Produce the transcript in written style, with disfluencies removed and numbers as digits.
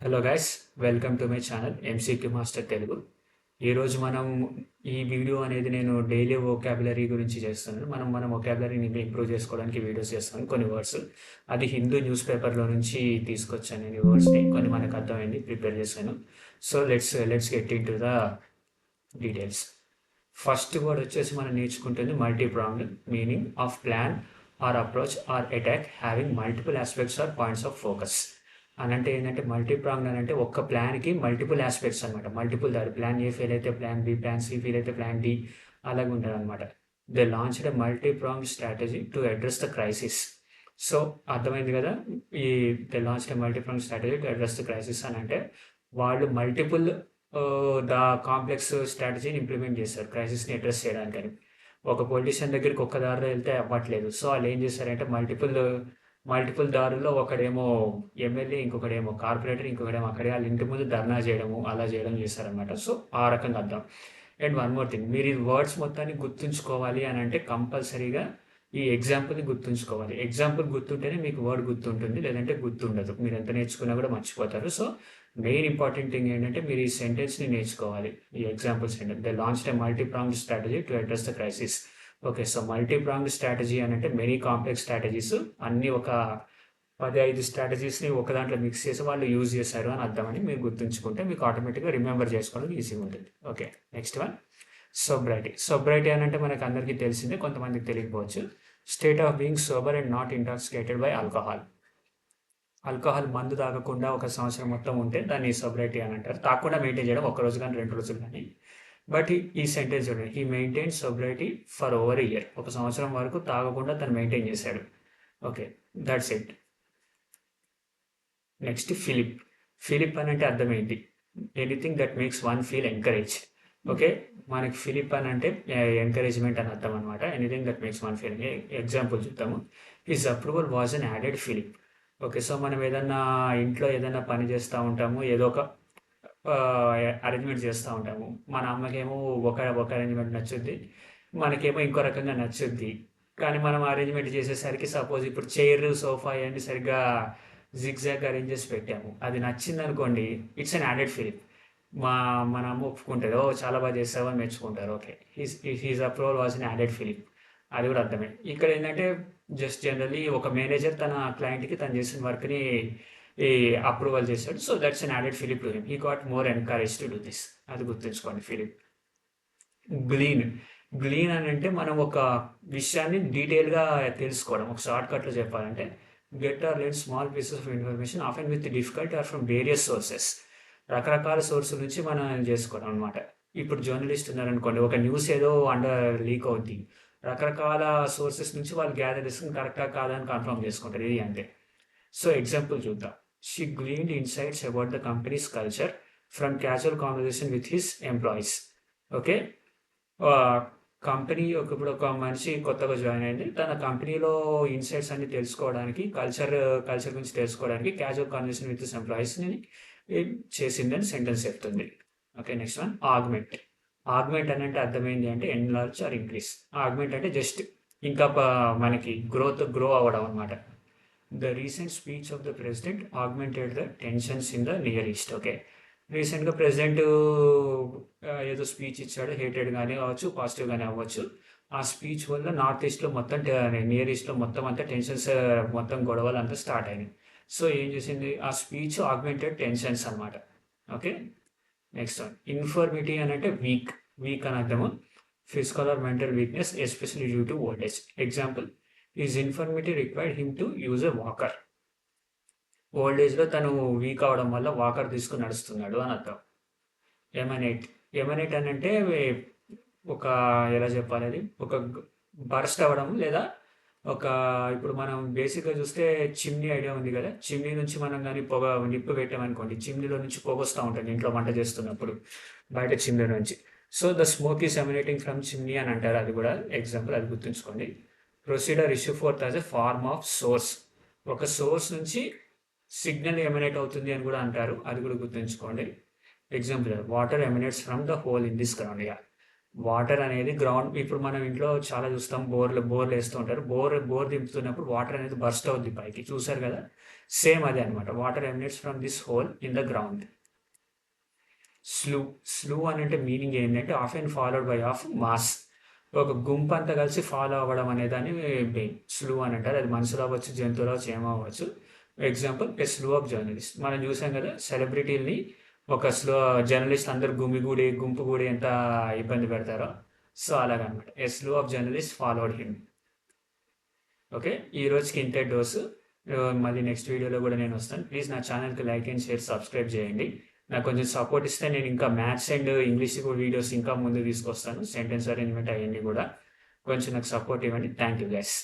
Hello guys, welcome to my channel MCQ master Telugu. ఈరోజు మనం ఈ వీడియో అనేది నేను డైలీ వొకాబులరీ గురించి చేస్తున్నాను. మన వొకాబులరీని ఇంప్రూవ్ చేసుకోవడానికి వీడియోస్ చేస్తాను. కొన్ని వర్డ్స్ అది హిందూ న్యూస్ పేపర్లో నుంచి తీసుకొచ్చాను. నేను ఈ వర్డ్స్ని కొన్ని మనకు అర్థమైంది ప్రిపేర్ చేశాను. So let's get into the details. First word వచ్చేసి మనం నేర్చుకుంటుంది multi pronged, meaning of plan or approach or attack having multiple aspects or points of focus. అని అంటే ఏంటంటే మల్టీ ప్రాంగ్డ్ అని అంటే ఒక్క ప్లాన్కి మల్టిపుల్ ఆస్పెక్ట్స్ అనమాట. మల్టిపుల్ దారి, ప్లాన్ ఏ ఫెయిల్ అయితే plan B, plan C fail అయితే ప్లాన్ డి, అలాగే ఉంటుంది అనమాట. They launched a multi pronged strategy to address the crisis. So అర్థమైంది కదా, ఈ they launched a multi pronged strategy to address the crisis అని అంటే వాళ్ళు మల్టిపుల్ ద కాంప్లెక్స్ స్ట్రాటజీని ఇంప్లిమెంట్ చేశారు క్రైసిస్ని అడ్రస్ చేయడానికని. ఒక పొలిటీషియన్ దగ్గరికి ఒక్క దారిలో వెళ్తే అవ్వట్లేదు. సో వాళ్ళు ఏం చేశారంటే మల్టిపుల్ దారుల్లో ఒకడేమో ఎమ్మెల్యే, ఇంకొకడేమో కార్పొరేటర్, ఇంకొకడేమో అక్కడే వాళ్ళ ఇంటి ముందు ధర్నా చేయడము, అలా చేయడం చేశారనమాట. సో ఆ రకంగా అర్థం. అండ్ వన్ మోర్ థింగ్, మీరు ఈ వర్డ్స్ మొత్తాన్ని గుర్తుంచుకోవాలి అని అంటే కంపల్సరీగా ఈ ఎగ్జాంపుల్ని గుర్తుంచుకోవాలి. ఎగ్జాంపుల్ గుర్తుంటేనే మీకు వర్డ్ గుర్తుంటుంది, లేదంటే గుర్తుండదు. మీరు ఎంత నేర్చుకున్నా కూడా మర్చిపోతారు. సో మెయిన్ ఇంపార్టెంట్ థింగ్ ఏంటంటే మీరు ఈ సెంటెన్స్ని నేర్చుకోవాలి. ఈ example sentence, they launched a multi pronged strategy to address the crisis. Okay, so multi pronged strategy అని అంటే మెనీ కాంప్లెక్స్ స్ట్రాటజీస్, అన్ని ఒక 15 స్ట్రాటజీస్ని ఒక దాంట్లో మిక్స్ చేసి వాళ్ళు యూజ్ చేశారు అని అర్థమని మీరు గుర్తుంచుకుంటే మీకు ఆటోమేటిక్గా రిమెంబర్ చేసుకోవడం ఈజీగా ఉంటుంది. Okay, next one sobriety. Sobriety అని అంటే మనకు అందరికీ తెలిసిందే, కొంతమందికి తెలియకపోవచ్చు. State of being sober and not intoxicated by alcohol. Alcohol మందు తాగకుండా ఒక సంవత్సరం మొత్తం ఉంటే దాన్ని సోబ్రైటీ అని అంటారు. తాగకుండా మెయింటైన్ చేయడం, ఒక రోజు కానీ 2 రోజులు కానీ. బట్ ఈ సెంటెన్స్ చూడండి, he maintain sobriety for over a year. ఒక సంవత్సరం వరకు తాగకుండా తను మెయింటైన్ చేశాడు. Okay, that's it. Next fillip. Fillip అని అంటే అర్థమైంది, anything that makes one feel encourage. Okay, మనకి ఫిలిప్ అని అంటే ఎంకరేజ్మెంట్ అని అర్థం అనమాట. Anything that makes one feel. Example చూద్దాము. His approval was an added fillip. Okay, so మనం ఏదన్నా ఇంట్లో ఏదైనా పని చేస్తూ ఉంటాము, ఏదో ఒక అరేంజ్మెంట్ చేస్తూ ఉంటాము. మన అమ్మకేమో ఒక అరేంజ్మెంట్ నచ్చుద్ది, మనకేమో ఇంకో రకంగా నచ్చుద్ది. కానీ మనం అరేంజ్మెంట్ చేసేసరికి సపోజ్ ఇప్పుడు చైర్, సోఫా ఇవన్నీ సరిగ్గా జిగ్జాగ్ అరేంజ్ చేసి పెట్టాము, అది నచ్చింది అనుకోండి, ఇట్స్ అన్ యాడెడ్ ఫీలింగ్. మన అమ్మ ఒప్పుకుంటుంది, ఓ చాలా బాగా చేస్తావు అని మెచ్చుకుంటారు. Okay, he's approval was an added feeling, అది కూడా అర్థమే. ఇక్కడ ఏంటంటే జస్ట్ జనరల్లీ ఒక మేనేజర్ తన క్లయింట్కి తను చేసిన వర్క్ని ఈ అప్రూవల్ చేశాడు. So that's an added fillip to him. He got more encourage to do this. అది గుర్తుంచుకోండి ఫిలిప్. గ్లీన్. గ్లీన్ అని అంటే మనం ఒక విషయాన్ని డీటెయిల్గా తెలుసుకోవడం. ఒక షార్ట్ కట్లో చెప్పాలంటే get or learn small pieces of information often with difficult or from various sources. రకరకాల సోర్సుల నుంచి మనం చేసుకోవడం అనమాట. ఇప్పుడు జర్నలిస్ట్ ఉన్నారనుకోండి, ఒక న్యూస్ ఏదో లీక్ అవుద్ది, రకరకాల సోర్సెస్ నుంచి వాళ్ళు గ్యాదర్ చేసుకుని కరెక్టా కాదా అని కన్ఫర్మ్ చేసుకుంటారు. ఇది అంటే. సో ఎగ్జాంపుల్ చూద్దాం. She gleaned insights about the company's culture from casual conversation with his employees. Okay, company ఇప్పుడు ఒక మనిషి కొత్తగా జాయిన్ అయింది, తన కంపెనీలో ఇన్సైట్స్ అన్ని తెలుసుకోవడానికి, కల్చర్ గురించి తెలుసుకోవడానికి క్యాజువల్ కాన్వర్సేషన్ విత్ హిస్ ఎంప్లాయీస్ని చేసిందని సెంటెన్స్ చెప్తుంది. Okay, next one augment. Augment అని అంటే అర్థమైంది అంటే ఎన్లార్జ్ ఆర్ ఇంక్రీస్. ఆగ్మెంట్ అంటే జస్ట్ ఇంకా మనకి గ్రో అవ్వడం అనమాట. The recent speech of the president augmented the tensions in the near east. Okay, రీసెంట్గా ప్రెసిడెంట్ ఏదో స్పీచ్ ఇచ్చాడు, హేటెడ్ కానీ అవ్వచ్చు, పాజిటివ్ కానీ అవ్వచ్చు. ఆ స్పీచ్ వల్ల నార్త్ ఈస్ట్లో మొత్తం, నియర్ ఈస్ట్లో మొత్తం అంతా టెన్షన్స్, మొత్తం గొడవలు అంతా స్టార్ట్ అయినాయి. సో ఏం చేసింది, ఆ స్పీచ్ ఆగ్మెంటెడ్ టెన్షన్స్ అనమాట. ఓకే, నెక్స్ట్ వన్ ఇన్ఫర్మిటీ అని అంటే వీక్ అని అర్థము. Physical are mental weakness especially due to old age. Example, is infirmity required him to use a walker. Old ఏజ్లో తను వీక్ అవడం వల్ల వాకర్ తీసుకుని నడుస్తున్నాడు అని అర్థం. ఎమనేట్ అని అంటే ఒక, ఎలా చెప్పాలి, అది ఒక బర్స్ట్ అవ్వడం, లేదా ఒక, ఇప్పుడు మనం బేసిక్గా చూస్తే చిమ్నీ ఐడియా ఉంది కదా, చిమ్నీ నుంచి మనం కానీ నిప్పు పెట్టామనుకోండి, చిమ్నీలో నుంచి పొగ వస్తూ ఉంటుంది ఇంట్లో వంట చేస్తున్నప్పుడు, బయట చిమ్నీ నుంచి. So the smoke is emanating from chimney అని అంటారు. అది కూడా ఎగ్జాంపుల్, అది గుర్తుంచుకోండి. Proceed or issue forth as a form of source. ఒక సోర్స్ నుంచి సిగ్నల్ ఎమినేట్ అవుతుంది అని కూడా అంటారు, అది కూడా గుర్తుంచుకోండి. Example, water emanates from the hole in this ground. Water అనేది గ్రౌండ్ ఇప్పుడు మనం ఇంట్లో చాలా చూస్తాం బోర్లు వేస్తూ ఉంటారు. బోర్ దింపుతున్నప్పుడు వాటర్ అనేది బర్స్ట్ అవుద్ది పైకి. చూసారు కదా! సేమ్ అదే అనమాట. Water emanates from this hole in the ground. Slew అని అంటే మీనింగ్ ఏంటంటే often followed by of mass. ఒక గుంపు అంతా కలిసి ఫాలో అవ్వడం అనేదాన్ని స్లూ అని అంటారు. అది మనుషులు అవ్వచ్చు, జంతువులు అవ్వచ్చు, ఏమవ్వచ్చు. Example a slew of journalist. మనం చూసాం కదా సెలబ్రిటీలని ఒక జర్నలిస్ట్ అందరు గుంపు గూడి ఎంత ఇబ్బంది పెడతారో, సో అలాగనమాట. A slew of journalist followed him. Okay, ఈ రోజుకి ఇంతే డోసు. మళ్ళీ నెక్స్ట్ వీడియోలో కూడా నేను వస్తాను. ప్లీజ్ నా ఛానల్కి లైక్ అండ్ షేర్, సబ్స్క్రైబ్ చేయండి. నాకు కొంచెం సపోర్ట్ ఇస్తే నేను ఇంకా మ్యాథ్స్ అండ్ ఇంగ్లీష్ వీడియోస్ ఇంకా ముందు తీసుకొస్తాను. సెంటెన్స్ అరేంజ్మెంట్ అవన్నీ కూడా కొంచెం నాకు సపోర్ట్ ఇవ్వండి. Thank you guys.